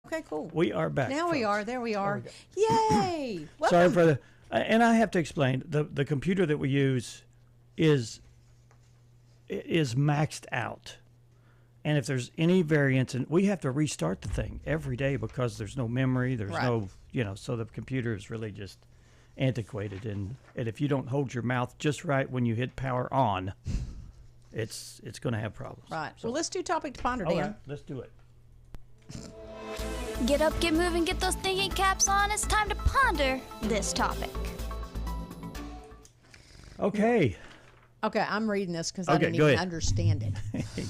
Okay, cool. We are back. Now folks. we are. There we are. There Yay! Sorry Welcome. for the, and I have to explain, the computer that we use is maxed out. And if there's any variance, and we have to restart the thing every day because there's no memory, there's Right. no, so the computer is really just antiquated. And if you don't hold your mouth just right when you hit power on, it's going to have problems. Right. So, Well, let's do topic to ponder, all Dan. right, let's do it. Get up, get moving, get those thinking caps on. It's time to ponder this topic. Okay. Okay, I'm reading this because I Okay, didn't go even ahead. understand it.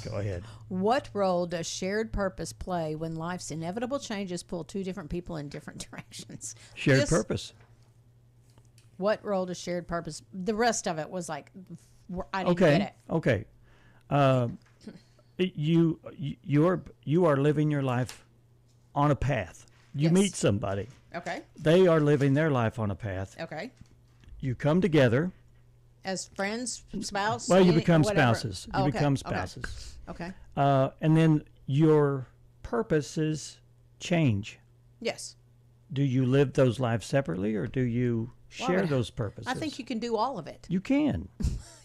Go ahead. What role does shared purpose play when life's inevitable changes pull two different people in different directions? Shared purpose. What role does shared purpose? The rest of it was like, I didn't Okay. get it. Okay. You are living your life on a path. You Yes. meet somebody. Okay. They are living their life on a path. Okay. You come together. As friends, spouse? Well, you any- become whatever. spouses. Oh, You okay, become okay, spouses. Okay. And then your purposes change. Yes. Do you live those lives separately, or do you share Well, those purposes? I think you can do all of it. You can.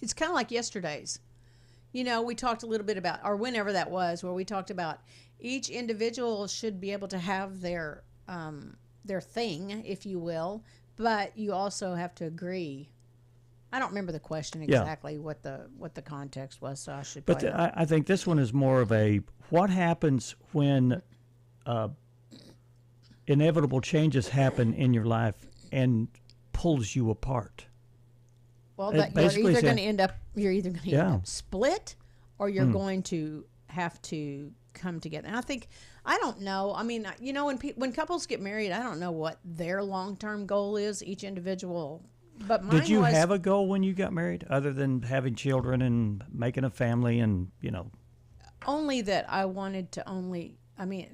It's kind of like yesterday's. You know, we talked a little bit about, or whenever that was, where we talked about each individual should be able to have their thing, if you will, but you also have to agree. I don't remember the question exactly what the context was, so I should. But probably I think this one is more of a what happens when inevitable changes happen in your life and pulls you apart. well, it that basically you're said- either going to Yeah. end up split, or you're going to have to come together. And I don't know. I mean, you know, when couples get married, I don't know what their long-term goal is, each individual. But mine Did you was, have a goal when you got married, other than having children and making a family and, only that I wanted to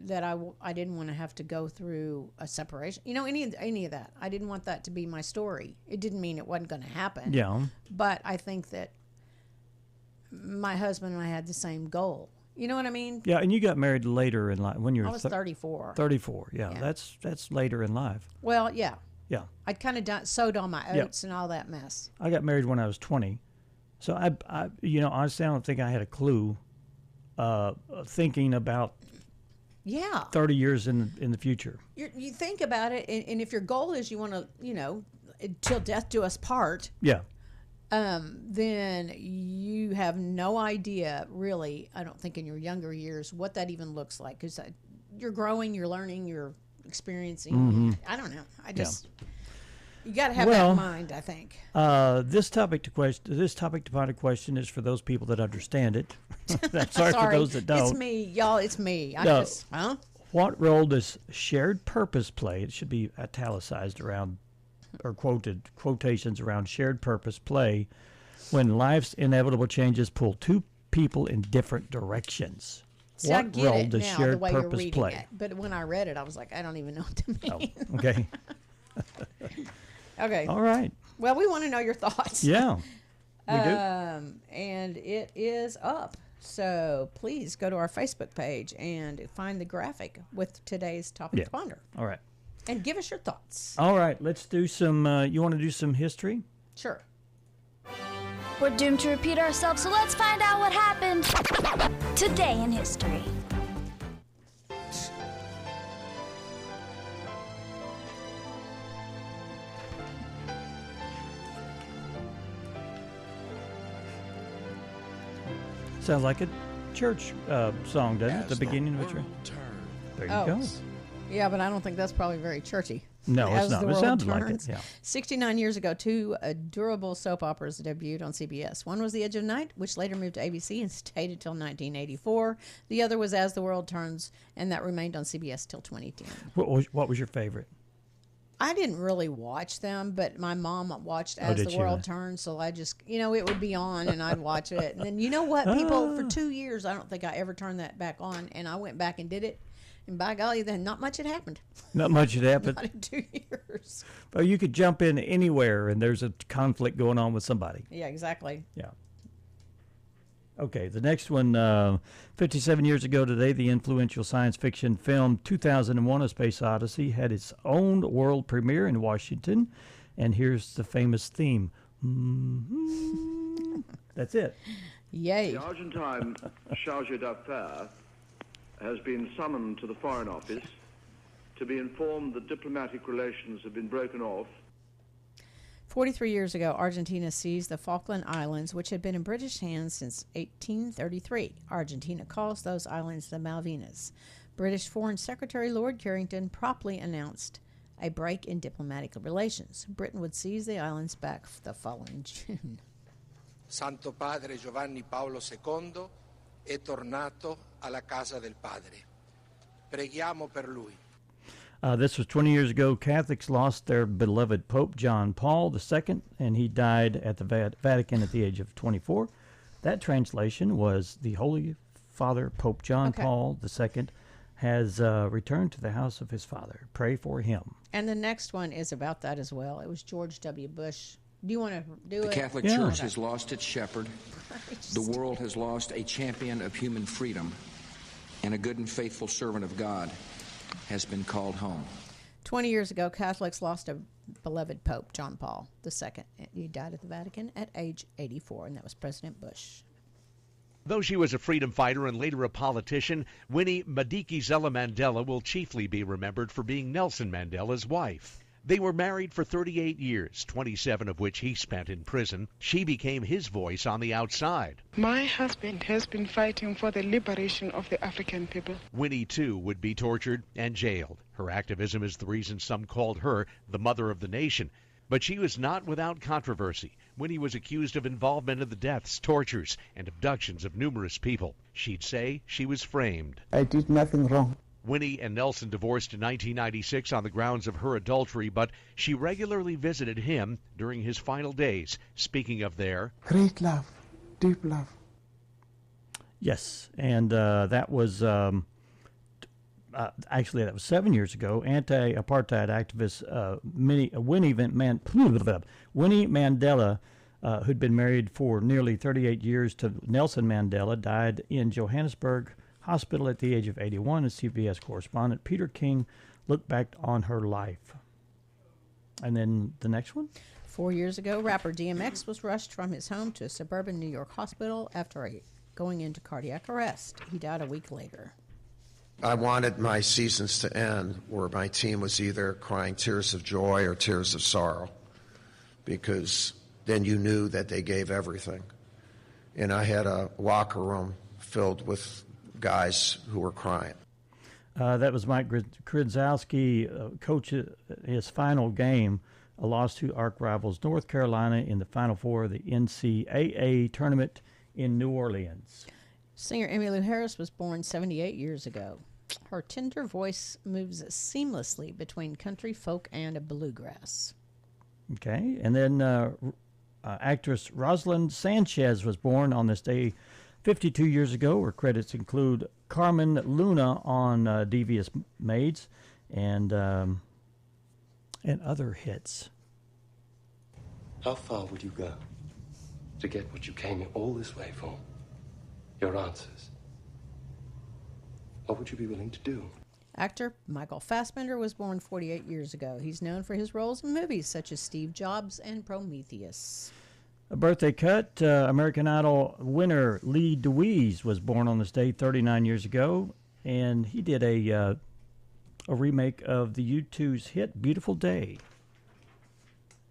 that I didn't want to have to go through a separation. You know, any of that. I didn't want that to be my story. It didn't mean it wasn't going to happen. Yeah. But I think that my husband and I had the same goal. You know what I mean? Yeah, and you got married later in life when you were I was 34. 34. Yeah, Yeah. that's later in life. Well, yeah. Yeah. I'd kind of sowed all my Yeah. oats and all that mess. I got married when I was 20. So I honestly, I don't think I had a clue thinking about Yeah. 30 years in the future. You think about it, and if your goal is you want to, till death do us part, Yeah. then you have no idea, really, I don't think in your younger years, what that even looks like. Because you're growing, you're learning, you're experiencing. I don't know. You got to have that in mind, I think. This topic to ponder question is for those people that understand it. Sorry for those that don't. It's me, y'all. It's me. No. What role does shared purpose play? It should be italicized around, or quotations around shared purpose play when life's inevitable changes pull two people in different directions. See, I What get role it does now, shared the way you're purpose reading play? it. But when I read it, I was like, I don't even know what to mean. Oh, okay. Okay. All right. Well, we want to know your thoughts. Yeah. We do. And it is up. So please go to our Facebook page and find the graphic with today's topic to ponder. All right. And give us your thoughts. All right. Let's do some. You want to do some history? Sure. We're doomed to repeat ourselves, so let's find out what happened today in history. Sounds like a church song, doesn't it? As The beginning of a church. world turns. There you Oh. go. Yeah, but I don't think that's probably very churchy. No, As it's not. the It world sounded like it. turns. Yeah. 69 years ago, two durable soap operas debuted on CBS. One was The Edge of Night, which later moved to ABC and stayed until 1984. The other was As the World Turns, and that remained on CBS till 2010. What was your favorite? I didn't really watch them, but my mom watched As did the she? World Turns, so I just, it would be on, and I'd watch it. And then, you know what, people, for 2 years, I don't think I ever turned that back on, and I went back and did it, and by golly, then not much had happened. Not much had happened. Not in 2 years. But you could jump in anywhere, and there's a conflict going on with somebody. Yeah, exactly. Yeah. Okay, the next one, 57 years ago today, the influential science fiction film 2001 A Space Odyssey had its own world premiere in Washington. And here's the famous theme. That's it. Yay. The Argentine charge d'affaires has been summoned to the Foreign Office to be informed that diplomatic relations have been broken off. 43 years ago, Argentina seized the Falkland Islands, which had been in British hands since 1833. Argentina calls those islands the Malvinas. British Foreign Secretary Lord Carrington promptly announced a break in diplomatic relations. Britain would seize the islands back the following June. Santo Padre Giovanni Paolo II è tornato alla casa del Padre. Preghiamo per lui. This was 20 years ago. Catholics lost their beloved Pope John Paul II, and he died at the Vatican at the age of 24. That translation was the Holy Father Pope John Paul II has returned to the house of his father. Pray for him. And the next one is about that as well. It was George W. Bush. Do you want to do The it? Catholic Church has lost its shepherd. The world has lost a champion of human freedom. And a good and faithful servant of God has been called home. 20 years ago, Catholics lost a beloved Pope, John Paul II. He died at the Vatican at age 84, and that was President Bush. Though she was a freedom fighter and later a politician, Winnie Madikizela Mandela will chiefly be remembered for being Nelson Mandela's wife. They were married for 38 years, 27 of which he spent in prison. She became his voice on the outside. My husband has been fighting for the liberation of the African people. Winnie, too, would be tortured and jailed. Her activism is the reason some called her the mother of the nation. But she was not without controversy. Winnie was accused of involvement in the deaths, tortures, and abductions of numerous people. She'd say she was framed. I did nothing wrong. Winnie and Nelson divorced in 1996 on the grounds of her adultery, but she regularly visited him during his final days, speaking of their great love, deep love. Yes, and that was actually that was 7 years ago. Anti-apartheid activist Winnie Mandela, who'd been married for nearly 38 years to Nelson Mandela, died in Johannesburg hospital at the age of 81. As CBS correspondent Peter King looked back on her life. And then the next one? 4 years ago, rapper DMX was rushed from his home to a suburban New York hospital after going into cardiac arrest. He died a week later. I wanted my seasons to end where my team was either crying tears of joy or tears of sorrow, because then you knew that they gave everything. And I had a locker room filled with guys who were crying. That was Mike Krzyzewski, coach his final game, a loss to arch rivals North Carolina in the Final Four of the NCAA tournament in New Orleans. Singer Emmylou Harris was born 78 years ago. Her tender voice moves seamlessly between country, folk, and bluegrass. Okay, and then actress Rosalind Sanchez was born on this day 52 years ago. Her credits include Carmen Luna on Devious Maids and other hits. How far would you go to get what you came here all this way for? Your answers. What would you be willing to do? Actor Michael Fassbender was born 48 years ago. He's known for his roles in movies such as Steve Jobs and Prometheus. A birthday cut, American Idol winner Lee DeWeese was born on this day 39 years ago, and he did a remake of the U2's hit Beautiful Day.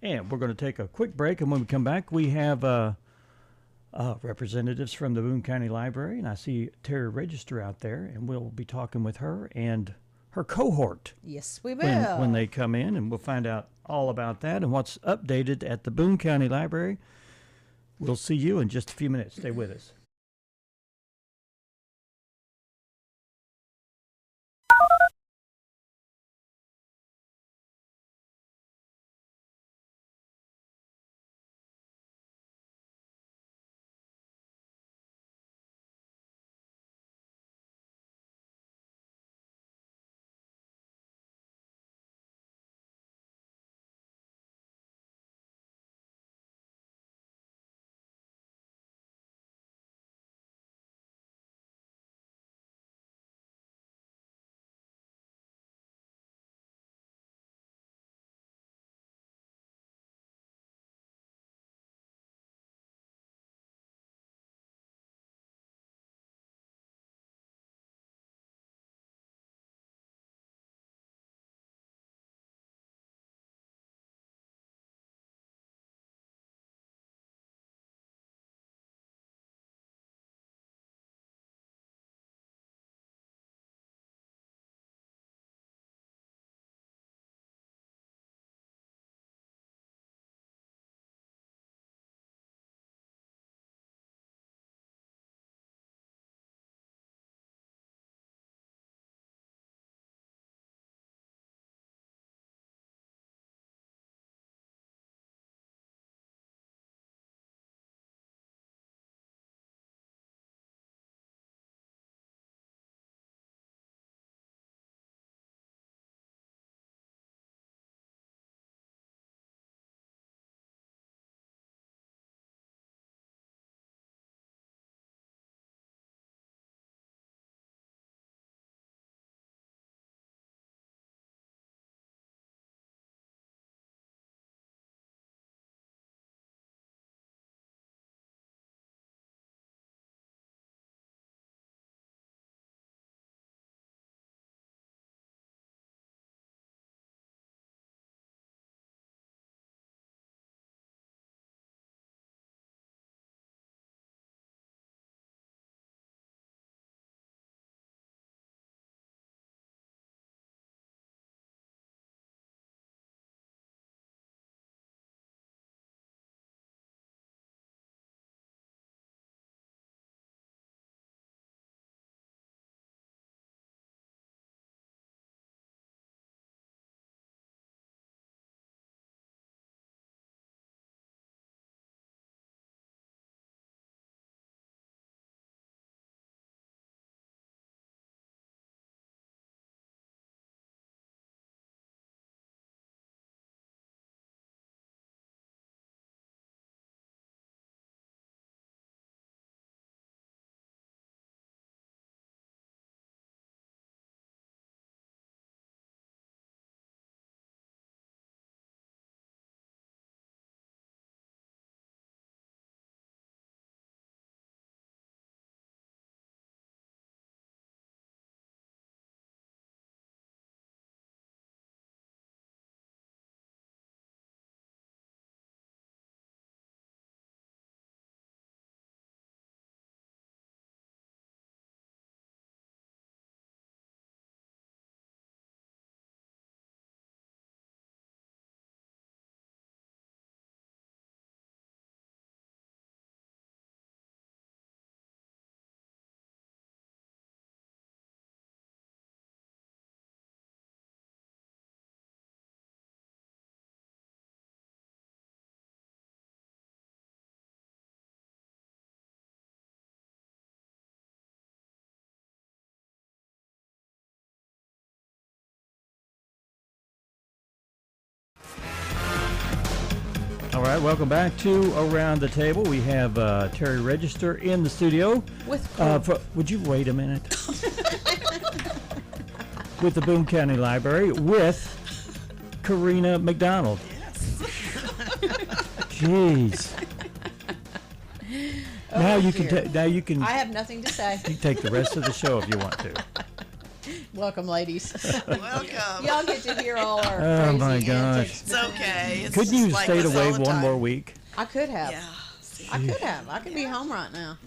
And we're going to take a quick break, and when we come back, we have representatives from the Boone County Library, and I see Terry Register out there, and we'll be talking with her and her cohort. Yes, we will. When they come in, and we'll find out all about that and what's updated at the Boone County Library. We'll see you in just a few minutes. Stay with us. All right, welcome back to Around the Table. We have Terry Register in the studio. Would you wait a minute? With the Boone County Library with Karina McDonald. Yes. Jeez. Now you can. I have nothing to say. You can take the rest of the show if you want to. Welcome, ladies. Welcome. Y'all get to hear all our Oh crazy my gosh. antics. It's okay. It's Couldn't you like stayed this away all the one time. more week? I could have. Yeah. I could have. I could be home right now.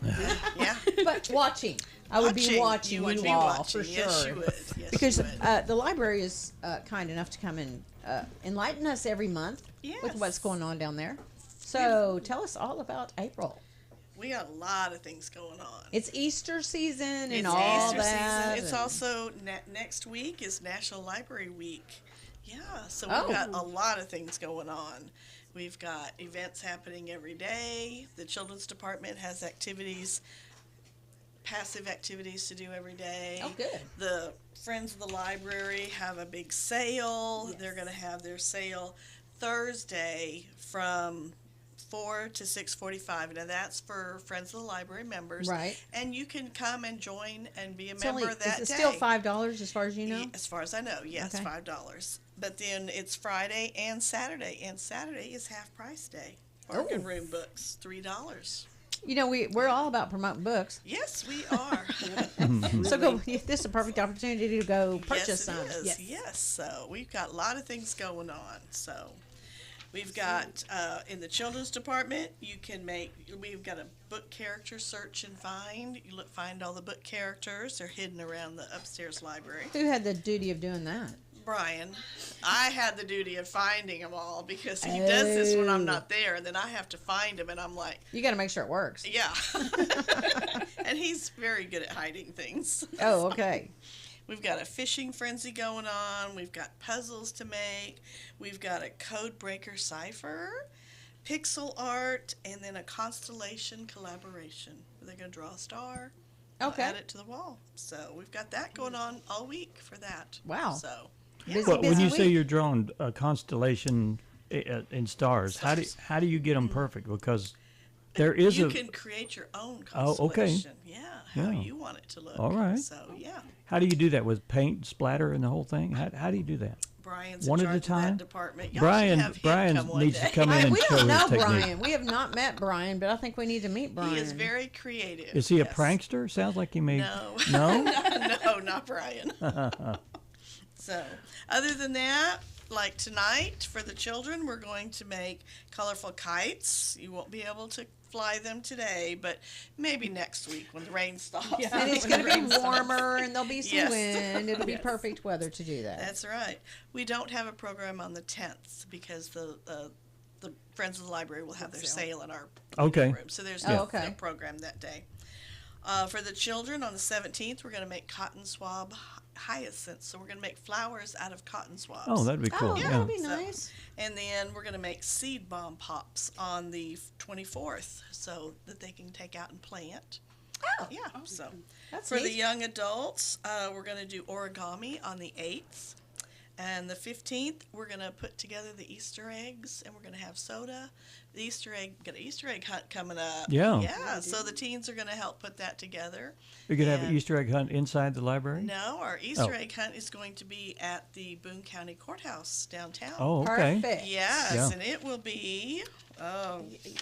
Yeah. But watching. I would be watching You would be all, watching. for Yes, sure. you would. Yes, Because you would. the library is kind enough to come and enlighten us every month with Yes. what's going on down there. So tell us all about April. We got a lot of things going on. It's Easter season and It's all Easter that. season. It's and- also next week is National Library Week. Yeah, so Oh. we've got a lot of things going on. We've got events happening every day. The Children's Department has activities, passive activities to do every day. Oh, good. The Friends of the Library have a big sale. They're going to have their sale Thursday from 4 to 6:45. Now that's for Friends of the Library members, Right. And you can come and join and be a It's member only, that is it day. still $5 as far as you know? As far as I know, yes, Okay. $5. But then it's Friday and Saturday is half price day. Oh. Bargain room books, $3. You know, we're all about promoting books. Yes, we are. So go. This is a perfect opportunity to go purchase Yes, some. it is. Yes. So we've got a lot of things going on. So we've got in the children's department, we've got a book character search and find. You find all the book characters. They're hidden around the upstairs library. Who had the duty of doing that? Brian. I had the duty of finding them all because he does this when I'm Oh. not there, and then I have to find them, and I'm like, You got to make sure it works. yeah. And he's very good at hiding things. Oh, okay. We've got a fishing frenzy going on. We've got puzzles to make. We've got a code breaker cipher, pixel art, and then a constellation collaboration. They're going to draw a star. Okay. Add it to the wall. So we've got that going on all week for that. Wow. So Well, when you say you're drawing a constellation in stars, how do you get them perfect? Because there is you can create your own constellation. Yeah, how you want it to look. All right. So yeah. How do you do that with paint, splatter, and the whole thing? How do you do that? Brian's one in at a charge of that time. department. Y'all should have him Brian come one needs day. to come in and We show don't know his technique. Brian. We have not met Brian, but I think we need to meet Brian. He is very creative. Is he a yes. prankster? Sounds like he made. No. No. No, not Brian. So, other than that, like tonight for the children, we're going to make colorful kites. You won't be able to fly them today, but maybe next week when the rain stops. Yeah. And it's going to be warmer, and there'll be some Yes. wind. It'll be Yes. perfect weather to do that. That's right. We don't have a program on the 10th because the Friends of the Library will have their sale in our Okay. room. So there's Yeah. no, Oh, okay. no program that day. For the children, on the 17th, we're going to make cotton swab hyacinths. So we're going to make flowers out of cotton swabs. Oh, that'd be cool. Oh, yeah. that would be So- nice. And then we're going to make seed bomb pops on the 24th so that they can take out and plant. Oh, Yeah, so that's for the neat. young adults, we're going to do origami on the 8th. And the 15th, we're going to put together the Easter eggs, and we're going to have soda. Got an Easter egg hunt coming up. Yeah. Yeah, so the teens are going to help put that together. You're gonna have an And- Easter egg hunt inside the library. No, our Easter Oh. egg hunt is going to be at the Boone County Courthouse downtown. Oh, okay. Perfect. Yes, Yeah. and it will be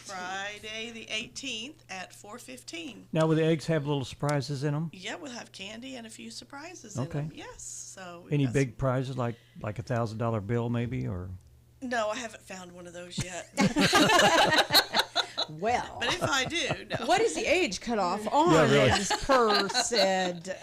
Friday the 18th at 4:15. Now, will the eggs have little surprises in them? Yeah, we'll have candy and a few surprises Okay. in them. Yes, so we've Any got big prizes like $1,000 bill maybe or? No, I haven't found one of those yet. Well, But if I do, no. what is the age cutoff on Yeah, really. this per said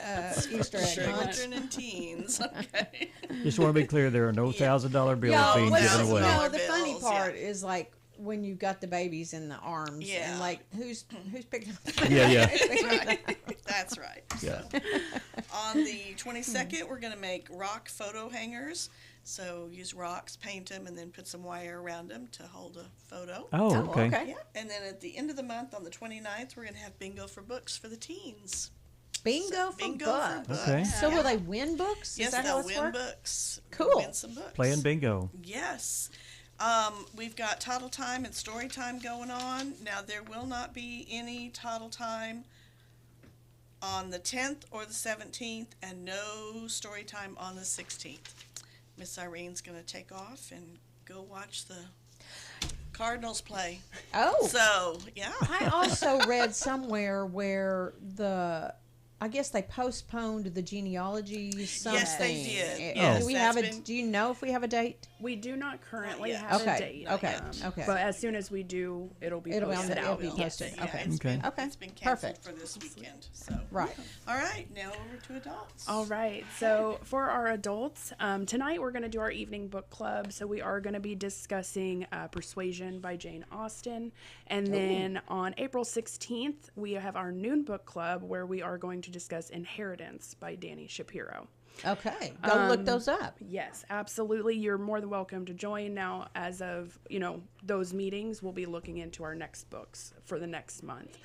Easter egg hunt? Children and teens. Okay. Just want to be clear, there are no $1,000 bills Yeah, being well, given away. no, the Bills, funny yeah. part is like when you got the babies in the arms Yeah. and like who's picking up Yeah. That's right. That's right. Yeah. On the 22nd, we're going to make rock photo hangers. So use rocks, paint them, and then put some wire around them to hold a photo. Oh, Oh, okay. okay. Yeah. And then at the end of the month, on the 29th, we're going to have bingo for books for the teens. Bingo for Bingo books. for books. Okay. So will they win books? Yes, Is that how they'll it's win work? books. Cool. Win some books. Playing bingo. Yes. We've got Toddle Time and Story Time going on. Now, there will not be any Toddle Time on the 10th or the 17th, and no Story Time on the 16th. Miss Irene's going to take off and go watch the Cardinals play. Oh. So, yeah. I also read somewhere where I guess they postponed the genealogy something. Yes, they did. Do Yes, we have do you know if we have a date? We do not currently have a date. Okay. But as soon as we do, it'll be posted out. It'll be posted. Yeah, Okay. It's Okay. been canceled Perfect. for this weekend. So. Right. All right, now over to adults. All right. So for our adults, tonight we're going to do our evening book club. So we are going to be discussing Persuasion by Jane Austen. And then on April 16th, we have our noon book club where we are going to discuss Inheritance by Dani Shapiro. Okay. Go look those up. Yes, absolutely. You're more than welcome to join. Now, as of, those meetings, we'll be looking into our next books for the next month.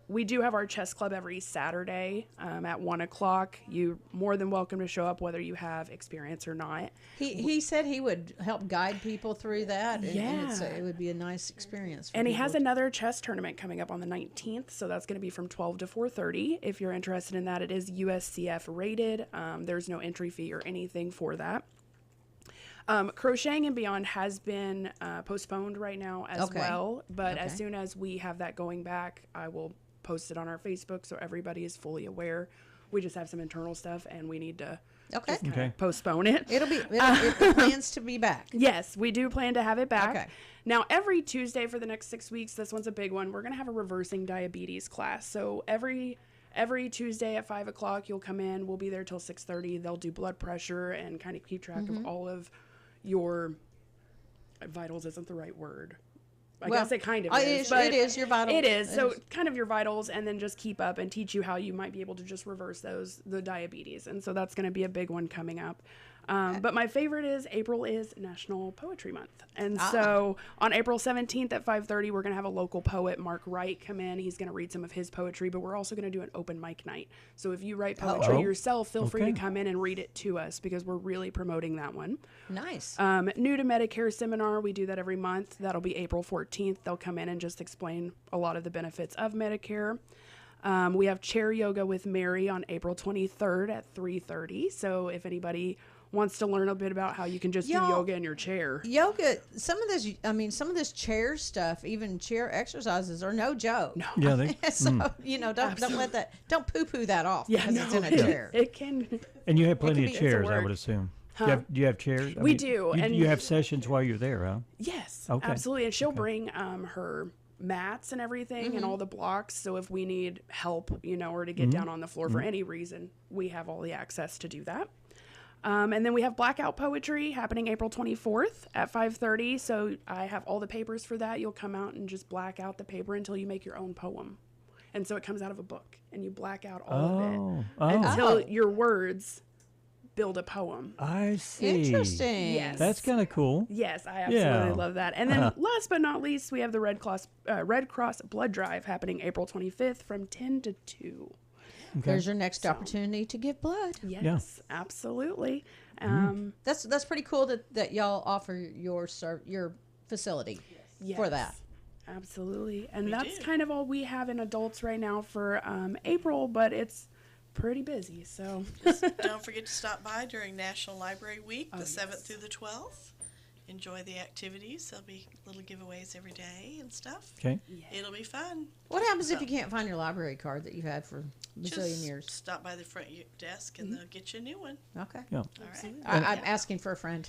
We do have our chess club every Saturday at 1 o'clock. You're more than welcome to show up whether you have experience or not. He said he would help guide people through that. And it would be a nice experience. And he has another chess tournament coming up on the 19th, so that's going to be from 12 to 4:30. If you're interested in that, it is USCF rated. There's no entry fee or anything for that. Crocheting and Beyond has been postponed right now as well, but as soon as we have that going back, I will post it on our Facebook so everybody is fully aware. We just have some internal stuff and we need to just kinda postpone it. It plans to be back. Yes, we do plan to have it back. Okay. Now, every Tuesday for the next 6 weeks, this one's a big one, we're going to have a reversing diabetes class. So every Tuesday at 5 o'clock, you'll come in. We'll be there till 6:30. They'll do blood pressure and kind of keep track of all of your vitals isn't the right word. I guess it kind of is. It is your vitals. It is. So kind of your vitals, and then just keep up and teach you how you might be able to just reverse the diabetes. And so that's going to be a big one coming up. But my favorite is April is National Poetry Month. And so on April 17th at 5:30, we're going to have a local poet, Mark Wright, come in. He's going to read some of his poetry, but we're also going to do an open mic night. So if you write poetry yourself, feel free to come in and read it to us because we're really promoting that one. Nice. New to Medicare seminar, we do that every month. That'll be April 14th. They'll come in and just explain a lot of the benefits of Medicare. We have chair yoga with Mary on April 23rd at 3:30. So if anybody wants to learn a bit about how you can just do yoga in your chair. Yoga, some of this chair stuff, even chair exercises are no joke. No. Yeah, don't poo-poo that off Yeah, because it's in a chair. It can. And you have plenty of it's a chairs, I work. would assume. Huh? Do you have chairs? We do, and you have sessions while you're there, huh? Yes, Okay. absolutely. And she'll bring her mats and everything and all the blocks. So if we need help, or to get down on the floor for any reason, we have all the access to do that. And then we have Blackout Poetry happening April 24th at 5:30. So I have all the papers for that. You'll come out and just black out the paper until you make your own poem. And so it comes out of a book and you black out all of it until your words build a poem. I see. Interesting. Yes. That's kind of cool. Yes, I absolutely love that. And then last but not least, we have the Red Cross Blood Drive happening April 25th from 10 to 2. Okay. There's your next opportunity to give blood. Yes, absolutely. That's pretty cool that y'all offer your facility for that. Absolutely. And that's kind of all we have in adults right now for April, but it's pretty busy. So Don't forget to stop by during National Library Week, the 7th through the 12th. Enjoy the activities. There'll be little giveaways every day and stuff. Okay. It'll be fun. What happens if you can't find your library card that you've had for a bazillion years? Stop by the front desk and they'll get you a new one. Okay. Yeah. All right. I'm asking for a friend.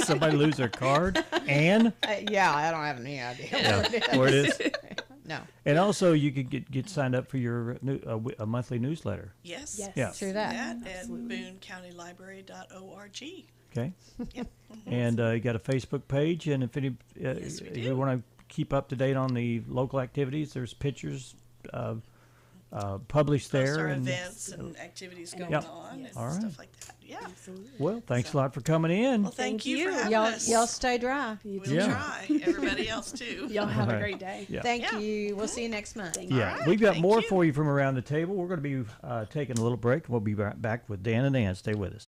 Somebody lose their card? Anne? Yeah, I don't have any idea Where it is. No. And also, you could get signed up for your a monthly newsletter. Yes. Yeah. Through that. At BooneCountyLibrary.org. Okay. Yep. And you got a Facebook page, and if Yes, we if do. you want to keep up to date on the local activities, there's pictures published Post there. our and events and activities going Yep. on and All right. stuff like that. Yeah. Well, thanks a lot for coming in. Well, thank you for having Y'all, us. y'all stay dry. We'll Yeah. try. Everybody else too. y'all have All a right. great day. Yeah. Thank you. We'll see you next month. Yeah, right, we've got thank more you. for you from around the table. We're going to be taking a little break. We'll be back with Dan and Ann. Stay with us.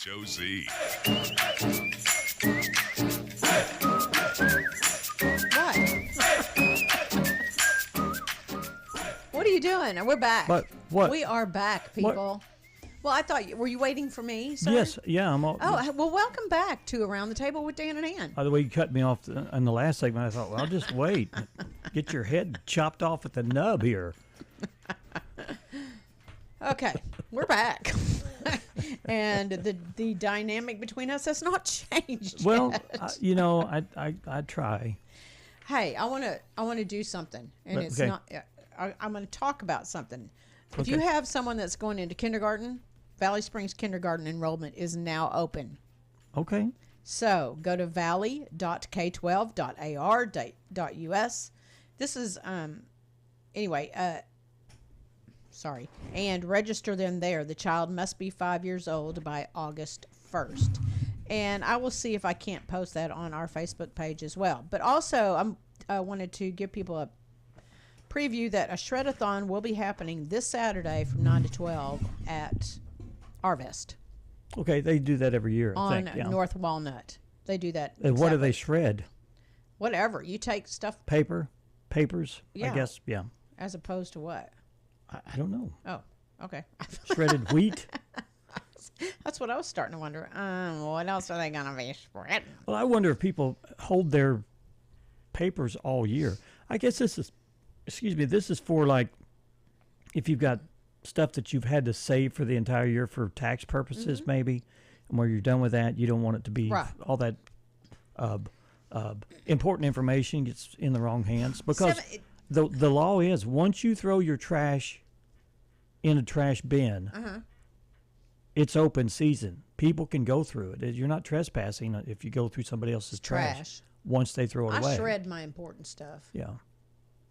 HOZ. What are you doing? We're back. What? We are back, people. Well, I thought were you waiting for me, sir? Yes, yeah, I'm all. Oh, well, welcome back to Around the Table with Dan and Ann. By the way, you cut me off in the last segment. I thought, well, I'll just wait. Get your head chopped off at the nub here. Okay, we're back. And the dynamic between us has not changed Well, yet. I try. Hey, I want to do something, and it's okay. not. I'm going to talk about something. If Okay. you have someone that's going into kindergarten, Valley Springs kindergarten enrollment is now open. Okay. So go to valley.k12.ar.us. This is sorry, and register them there. The child must be 5 years old by August 1st. And I will see if I can't post that on our Facebook page as well. But also, I wanted to give people a preview that a shred-a-thon will be happening this Saturday from 9 to 12 at Arvest. Okay, they do that every year, I on think. Yeah. North Walnut. They do that. And what do exactly. they shred? Whatever. You take stuff. Papers, Yeah. I guess, yeah. As opposed to what? I don't know. Oh, okay. Shredded wheat? That's what I was starting to wonder. What else are they going to be shredding? Well, I wonder if people hold their papers all year. I guess this is for like if you've got stuff that you've had to save for the entire year for tax purposes, maybe, and where you're done with that, you don't want it to be all that important information gets in the wrong hands. Because the law is once you throw your trash in a trash bin, it's open season. People can go through it. You're not trespassing if you go through somebody else's trash once they throw it away. I shred my important stuff. Yeah.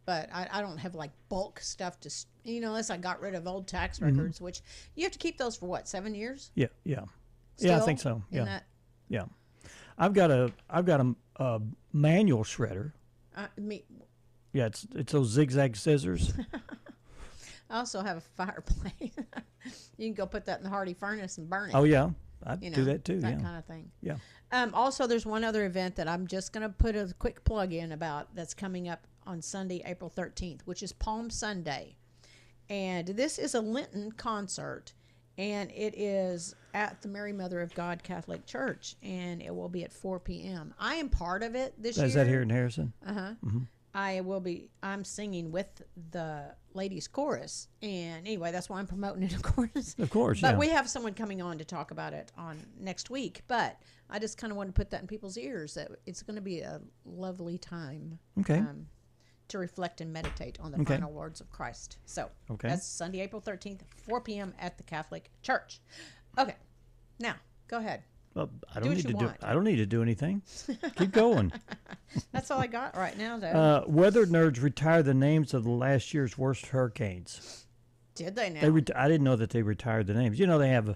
But I don't have like bulk stuff to, unless I got rid of old tax records, which you have to keep those for what, 7 years? Yeah, yeah. Still I think so. in Yeah. that? Yeah. I've got a manual shredder. Yeah, it's those zigzag scissors. I also have a fireplace. You can go put that in the hardy furnace and burn it. Oh yeah, I'd do that too. That yeah. kind of thing. Yeah. Also, there's one other event that I'm just going to put a quick plug in about that's coming up on Sunday, April 13th, which is Palm Sunday. And this is a Lenten concert, and it is at the Mary Mother of God Catholic Church, and it will be at 4 p.m. I am part of it this year. Is that here in Harrison? Uh-huh. I'm singing with the ladies chorus, and anyway, that's why I'm promoting it, of course. Of course, but yeah. we have someone coming on to talk about it on next week, but I just kind of want to put that in people's ears that it's going to be a lovely time. Okay. To reflect and meditate on the final words of Christ. So that's Sunday, April 13th, 4 p.m. at the Catholic Church. Okay, now go ahead. Well, I Do don't what need you to want. I don't need to do anything. Keep going. That's all I got right now, though. Weather nerds retired the names of the last year's worst hurricanes. Did they now? I didn't know that they retired the names. You know, they have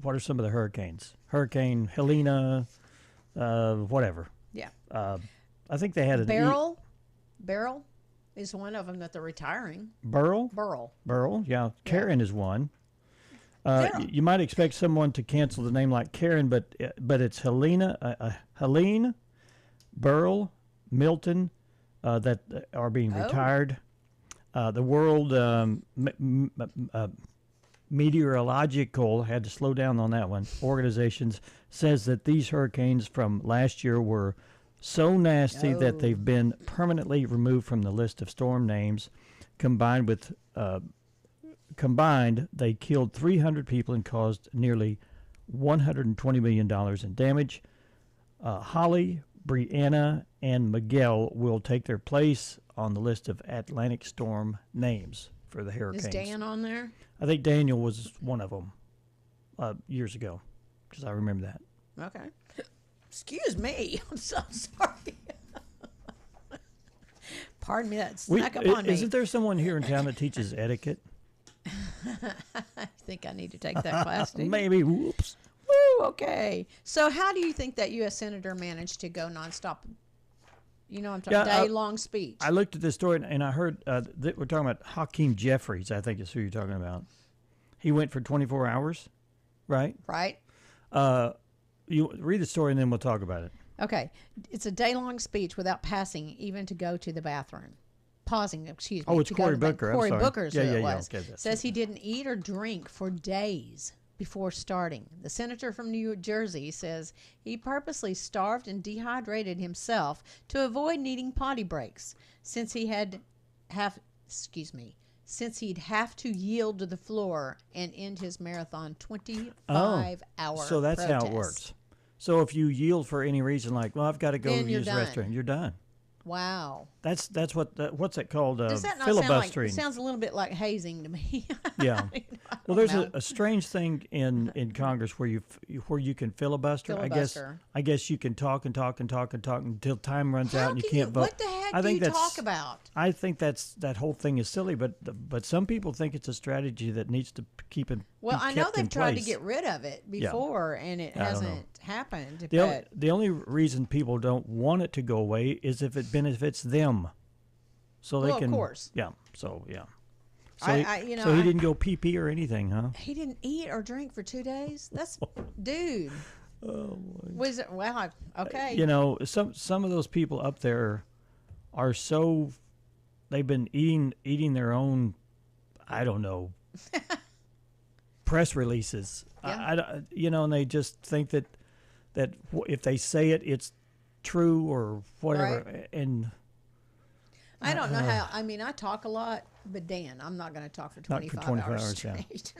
what are some of the hurricanes? Hurricane Helena, whatever. Yeah. I think they had an Beryl is one of them that they're retiring. Burl, yeah. Karen is one. You might expect someone to cancel the name like Karen, but it's Helena, Helene, Burl, Milton that are being retired. The World Meteorological, had to slow down on that one, organizations says that these hurricanes from last year were so nasty that they've been permanently removed from the list of storm names. Combined, they killed 300 people and caused nearly $120 million in damage. Holly, Brianna, and Miguel will take their place on the list of Atlantic storm names for the hurricanes. Is Dan on there? I think Daniel was one of them years ago, because I remember that. Okay. Excuse me. I'm so sorry. Pardon me, that snuck up on me. Isn't there someone here in town that teaches etiquette? I think I need to take that class, do you? Maybe. Whoops. Woo, okay. So how do you think that U.S. Senator managed to go nonstop? You know, I'm talking day-long speech. I looked at this story, and I heard that we're talking about Hakeem Jeffries, I think is who you're talking about. He went for 24 hours. right? Right. You read the story and then we'll talk about it. Okay. It's a day-long speech without passing even to go to the bathroom. Pausing, excuse me. Oh, it's to go Cory to the Booker. I'm Cory sorry. Booker's Yeah, who yeah, it yeah. was. Okay, that's Says it. he didn't eat or drink for days before starting. The senator from New Jersey says he purposely starved and dehydrated himself to avoid needing potty breaks since he'd have to yield to the floor and end his marathon 25-hour So that's how it works. So if you yield for any reason, like, well, I've got to go Then you're use the done. restroom, you're done. Wow. That's what what's it called? Does that not sound like, filibustering. it sounds a little bit like hazing to me. Yeah. I Well, there's know. a strange thing in Congress where you can filibuster. Filibuster. I guess you can talk and talk and talk and talk until time runs out and you can't vote. What the heck I do think you that's- talk about? I think that whole thing is silly, but some people think it's a strategy that needs to keep it. Well, I know they've tried to place. get rid of it Yeah. before, and it I don't know. hasn't happened. The only reason people don't want it to go away is if it benefits them. So they Well, of can. course. Yeah. So yeah. So I he didn't go pee or anything, huh? he didn't eat or drink for 2 days. That's dude. Oh, Was it well? Okay. You know, some of those people up there are so they've been eating their own, I don't know, press releases. Yeah. And they just think that if they say it, it's true or whatever. Right. And I don't know how. I mean, I talk a lot, but Dan, I'm not going to talk for 25 hours straight.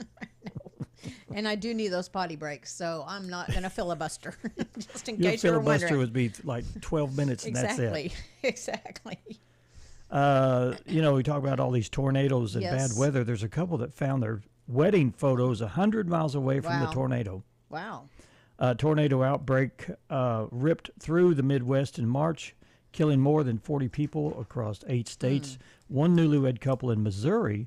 No. And I do need those potty breaks, so I'm not going to filibuster. Just in your case you were filibuster wondering. would be like 12 minutes, and that's it. Exactly. We talk about all these tornadoes and Yes. bad weather. There's a couple that found their wedding photos 100 miles away from the Wow. tornado. Wow. A tornado outbreak ripped through the Midwest in March, killing more than 40 people across 8 states. One newlywed couple in Missouri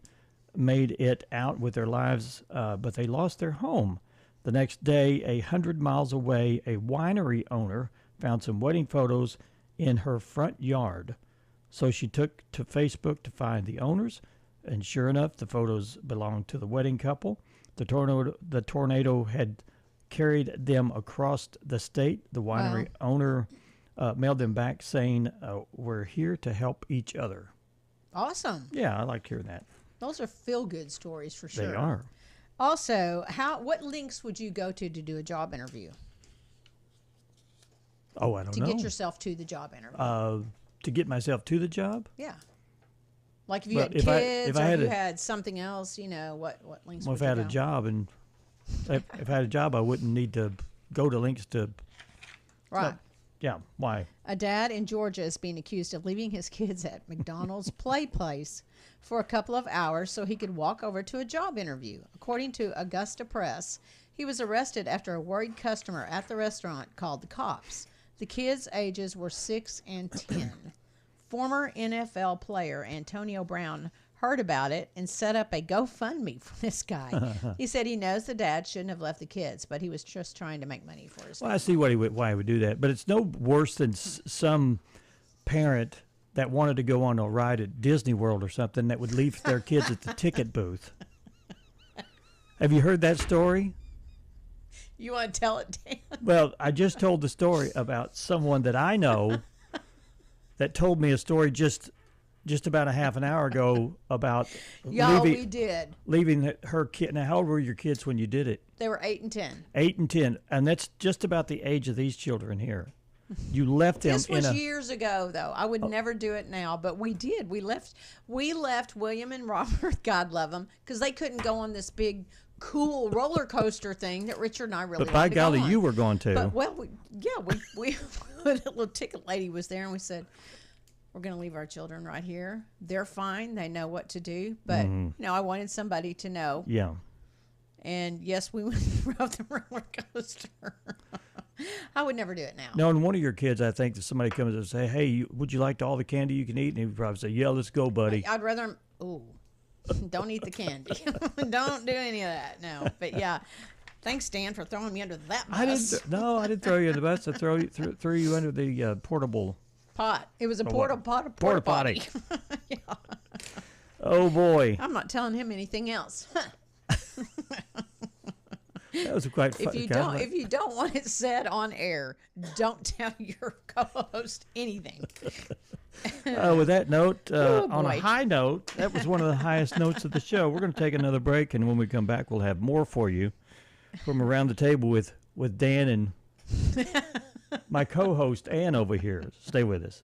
made it out with their lives, but they lost their home. The next day, 100 miles away, a winery owner found some wedding photos in her front yard. So she took to Facebook to find the owners, and sure enough, the photos belonged to the wedding couple. The tornado had carried them across the state. The winery owner mailed them back saying, "We're here to help each other." Awesome. Yeah, I like hearing that. Those are feel-good stories for sure. They are. Also, what links would you go to do a job interview? Oh, I don't know. To get yourself to the job interview. To get myself to the job? Yeah. Like if you Well, had kids or had you a- had something else, what links Well, would if I had you a go? job and if I had a job, I wouldn't need to go to links to. Right. Yeah. Why? A dad in Georgia is being accused of leaving his kids at McDonald's play place for a couple of hours so he could walk over to a job interview. According to Augusta Press, he was arrested after a worried customer at the restaurant called the cops. The kids' ages were 6 and 10. Former NFL player Antonio Brown heard about it and set up a GoFundMe for this guy. He said he knows the dad shouldn't have left the kids, but he was just trying to make money for his Well, I see why he would do that, but it's no worse than some parent that wanted to go on a ride at Disney World or something that would leave their kids at the ticket booth. Have you heard that story? You want to tell it, Dan? Well, I just told the story about someone that I know that told me a story just about a half an hour ago about Y'all, we did. leaving her kid. Now, how old were your kids when you did it? They were 8 and 10. 8 and 10, and that's just about the age of these children here. You left them This was in a. years ago, though. I would never do it now, but we did. We left William and Robert, God love them, because they couldn't go on this big, cool roller coaster thing that Richard and I really But by wanted to go golly, on. you were going to. But we the little ticket lady was there, and we said, we're going to leave our children right here. They're fine. They know what to do. But, I wanted somebody to know. Yeah. And, yes, we went and rode the roller coaster. I would never do it now. No, and one of your kids, I think, if somebody comes and say, "Hey, would you like all the candy you can eat?" And he would probably say, "Yeah, let's go, buddy." I'd rather, don't eat the candy. Don't do any of that. No. But, yeah. Thanks, Dan, for throwing me under that bus. I didn't throw you in the bus. I threw you under the portable pot. It was a porta porta potty. Yeah. Oh boy. I'm not telling him anything else. That was quite If you don't want it said on air, don't tell your co-host anything. With that note, Oh, on a boy. high note, that was one of the highest notes of the show. We're going to take another break, and when we come back, we'll have more for you from around the table with Dan and my co-host Ann over here. Stay with us.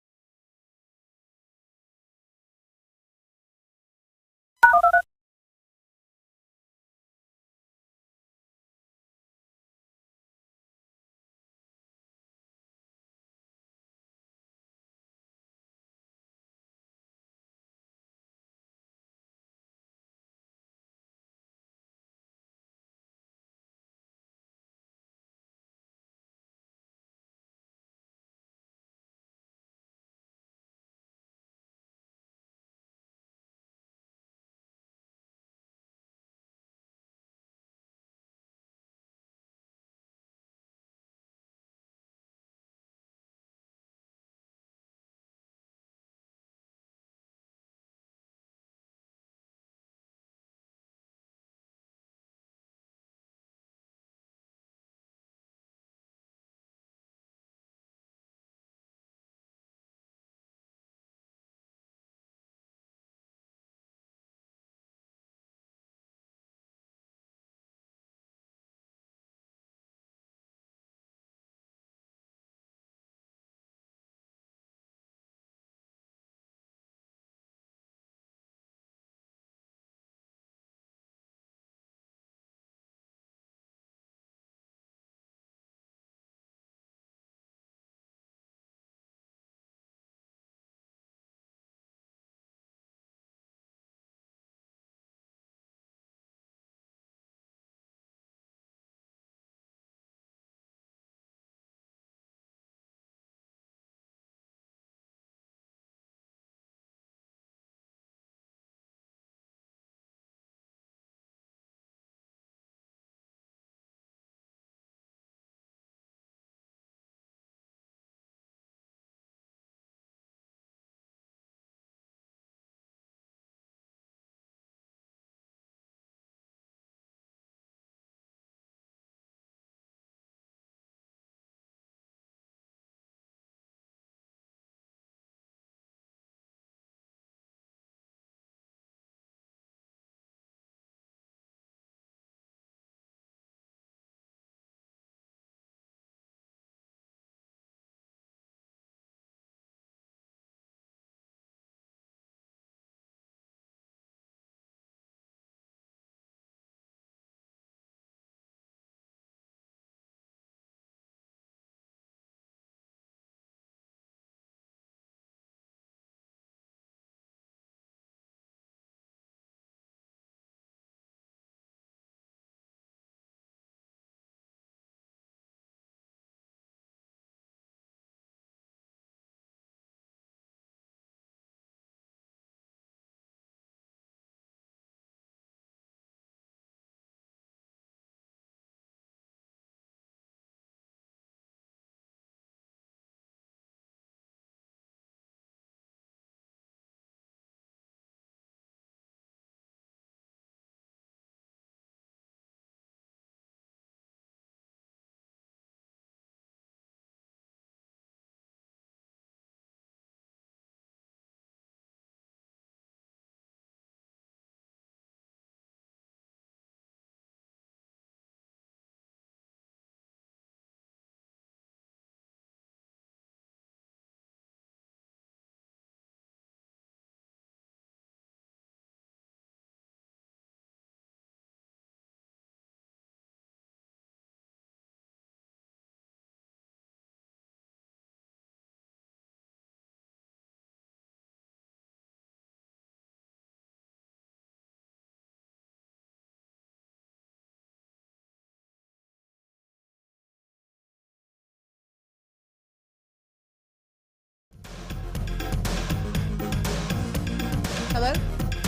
Hello?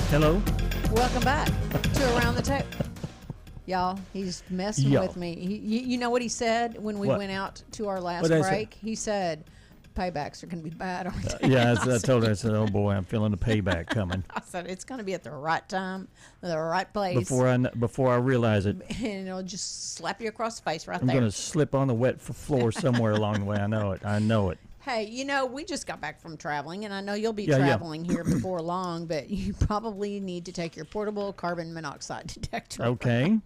Hello? Welcome back to Around the Table. Y'all, he's messing Y'all. with me. You know what he said when we What? went out to our last What'd I say? break? He said, paybacks are going to be bad, aren't they? Yeah, I told her, I said, oh boy, I'm feeling the payback coming. I said, it's going to be at the right time, the right place. Before I realize it. And it'll just slap you across the face right I'm there. going to slip on the wet floor somewhere along the way. I know it. Hey, we just got back from traveling, and I know you'll be Yeah. traveling here before long, but you probably need to take your portable carbon monoxide detector. Okay.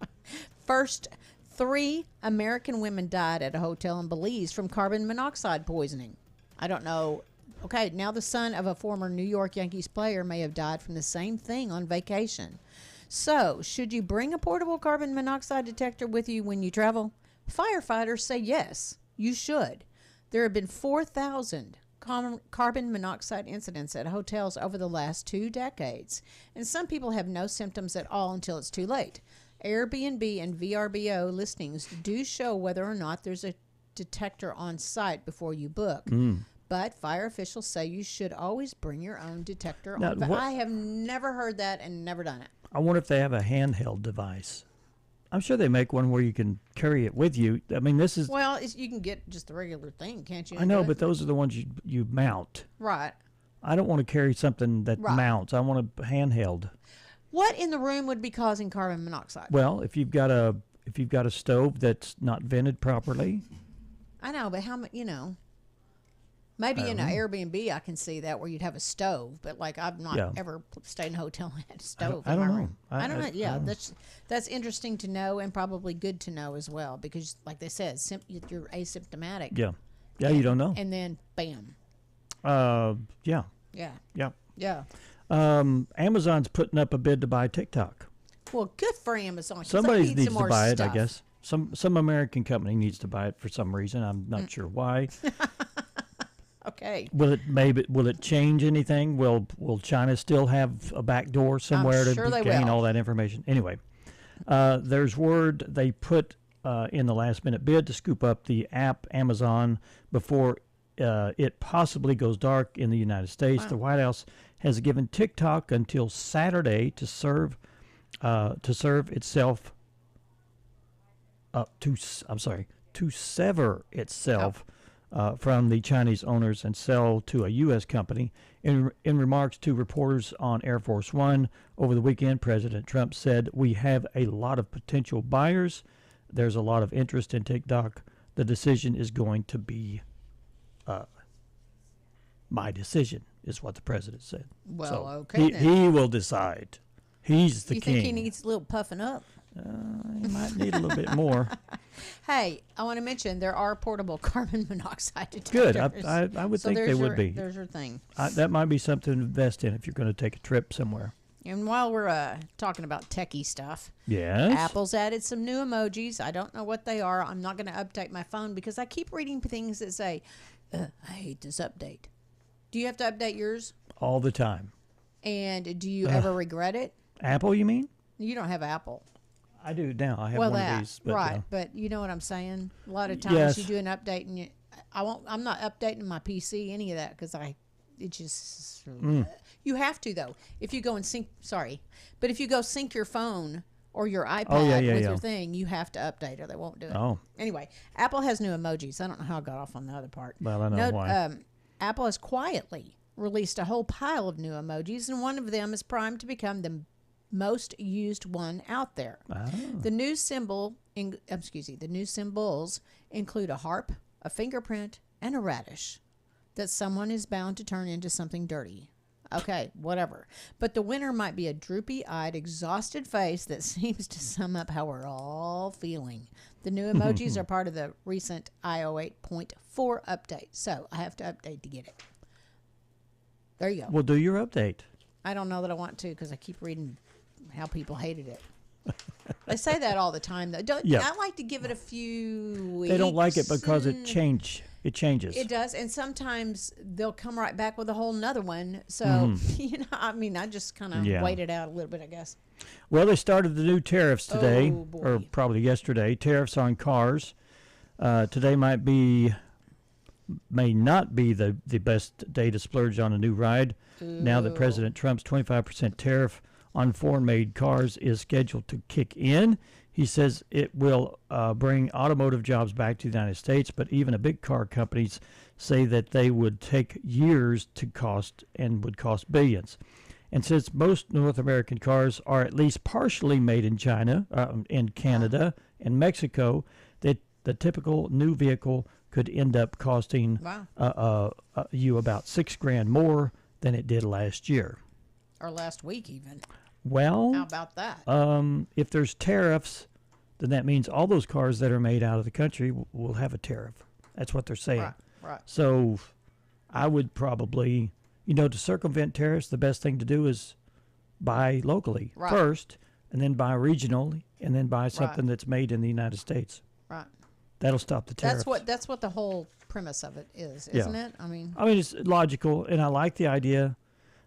First, 3 American women died at a hotel in Belize from carbon monoxide poisoning. I don't know. Okay, now the son of a former New York Yankees player may have died from the same thing on vacation. So, should you bring a portable carbon monoxide detector with you when you travel? Firefighters say yes, you should. There have been 4,000 carbon monoxide incidents at hotels over the last 2 decades, and some people have no symptoms at all until it's too late. Airbnb and VRBO listings do show whether or not there's a detector on site before you book. But fire officials say you should always bring your own detector Now, on. But I have never heard that and never done it. I wonder if they have a handheld device. I'm sure they make one where you can carry it with you. I mean, this is... Well, you can get just the regular thing, can't you? I know, but those are the ones you mount. Right. I don't want to carry something that mounts. I want a handheld. What in the room would be causing carbon monoxide? Well, if you've got a stove that's not vented properly. I know, but how much, maybe in an Airbnb I can see that where you'd have a stove, but like I've not ever stayed in a hotel and had a stove in my room. I don't know. Yeah, that's interesting to know and probably good to know as well because, like they said, you're asymptomatic. Yeah, you don't know. And then, bam. Yeah. Amazon's putting up a bid to buy TikTok. Well, good for Amazon. Somebody needs to buy stuff. it, I guess. Some American company needs to buy it for some reason. I'm not sure why. Okay. Will it change anything? Will China still have a back door somewhere to gain all that information? Anyway, there's word they put in the last minute bid to scoop up the app Amazon before it possibly goes dark in the United States. Wow. The White House has given TikTok until Saturday to sever itself from the Chinese owners and sell to a U.S. company. In remarks to reporters on Air Force One over the weekend, President Trump said, "We have a lot of potential buyers. There's a lot of interest in TikTok. The decision is going to be my decision," is what the president said. Well, so okay. He will decide. He's the king. You think he needs a little puffing up? He might need a little bit more. Hey, I want to mention there are portable carbon monoxide detectors. Good. I would think they would be. There's your thing. That might be something to invest in if you're going to take a trip somewhere. And while we're talking about techie stuff, yes, Apple's added some new emojis. I don't know what they are. I'm not going to update my phone because I keep reading things that say, I hate this update. Do you have to update yours? All the time. And do you ever regret it? Apple, you mean? You don't have Apple. I do now. I have one of these. But, right, but you know what I'm saying? A lot of times you do an update and I'm not updating my PC, any of that, because you have to though. If you go and sync your phone or your iPad with your thing, you have to update or they won't do it. Oh. Anyway, Apple has new emojis. I don't know how I got off on the other part. Well, I know why. Apple has quietly released a whole pile of new emojis, and one of them is primed to become the most used one out there. Oh. The new symbols include a harp, a fingerprint, and a radish that someone is bound to turn into something dirty. Okay, whatever. But the winner might be a droopy-eyed, exhausted face that seems to sum up how we're all feeling. The new emojis are part of the recent iOS 8.4 update, so I have to update to get it. There you go. Well, do your update. I don't know that I want to because I keep reading how people hated it. They say that all the time, though. I like to give it a few weeks. They don't like it because it changes. It does, and sometimes they'll come right back with a whole nother one. So, I just kind of wait it out a little bit, I guess. Well, they started the new tariffs today, or probably yesterday. Tariffs on cars. Today may not be the best day to splurge on a new ride. Now that President Trump's 25% tariff on foreign-made cars is scheduled to kick in. He says it will bring automotive jobs back to the United States, but even the big car companies say that they would take years to cost and would cost billions. And since most North American cars are at least partially made in China, in Canada, and Mexico, that the typical new vehicle could end up costing you about $6,000 more than it did last year. Or last week even. Well, how about that? If there's tariffs, then that means all those cars that are made out of the country will have a tariff. That's what they're saying. Right. So I would probably, to circumvent tariffs, the best thing to do is buy locally first, and then buy regionally, and then buy something that's made in the United States. Right. That'll stop the tariffs. That's what the whole premise of it is, isn't it? I mean, it's logical, and I like the idea,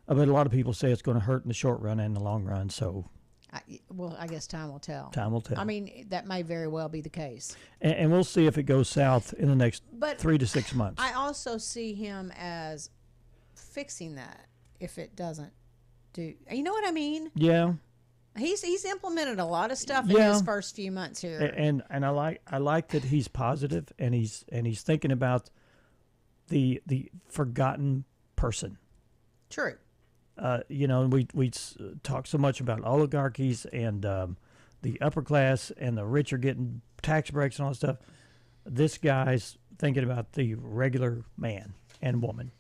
but a lot of people say it's going to hurt in the short run and in the long run. So, I guess time will tell. Time will tell. I mean, that may very well be the case. And we'll see if it goes south in the next 3 to 6 months. I also see him as fixing that if it doesn't do. You know what I mean? Yeah. He's implemented a lot of stuff in his first few months here. And I like that he's positive and he's thinking about the forgotten person. True. We talk so much about oligarchies and the upper class and the rich are getting tax breaks and all that stuff. This guy's thinking about the regular man and woman,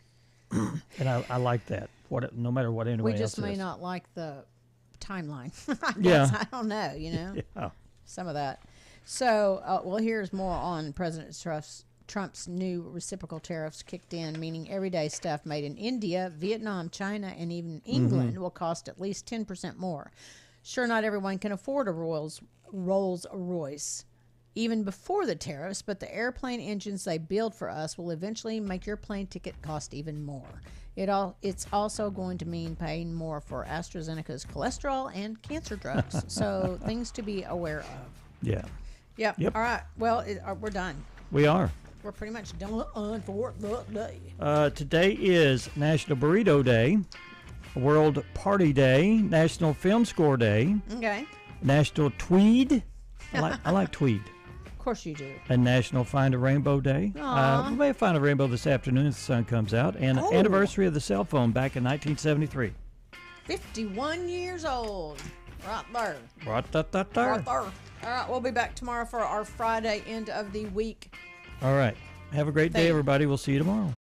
and I like that. No matter what anyone else We just may is. not like the timeline. I don't know. Yeah. Some of that. So, here's more on President Trump's new reciprocal tariffs kicked in, meaning everyday stuff made in India, Vietnam, China, and even England will cost at least 10% more. Sure, not everyone can afford a Rolls-Royce, even before the tariffs, but the airplane engines they build for us will eventually make your plane ticket cost even more. It's also going to mean paying more for AstraZeneca's cholesterol and cancer drugs, so things to be aware of. Yeah. Yep. All right. Well, we're done. We are. We're pretty much done for the day. Today is National Burrito Day, World Party Day, National Film Score Day, Okay. National Tweed. I like tweed. Of course you do. And National Find a Rainbow Day. We may find a rainbow this afternoon if the sun comes out. And anniversary of the cell phone back in 1973. 51 years old. Right there. Right there. Right there. All right, we'll be back tomorrow for our Friday end of the week. All right. Have a great day, everybody. We'll see you tomorrow.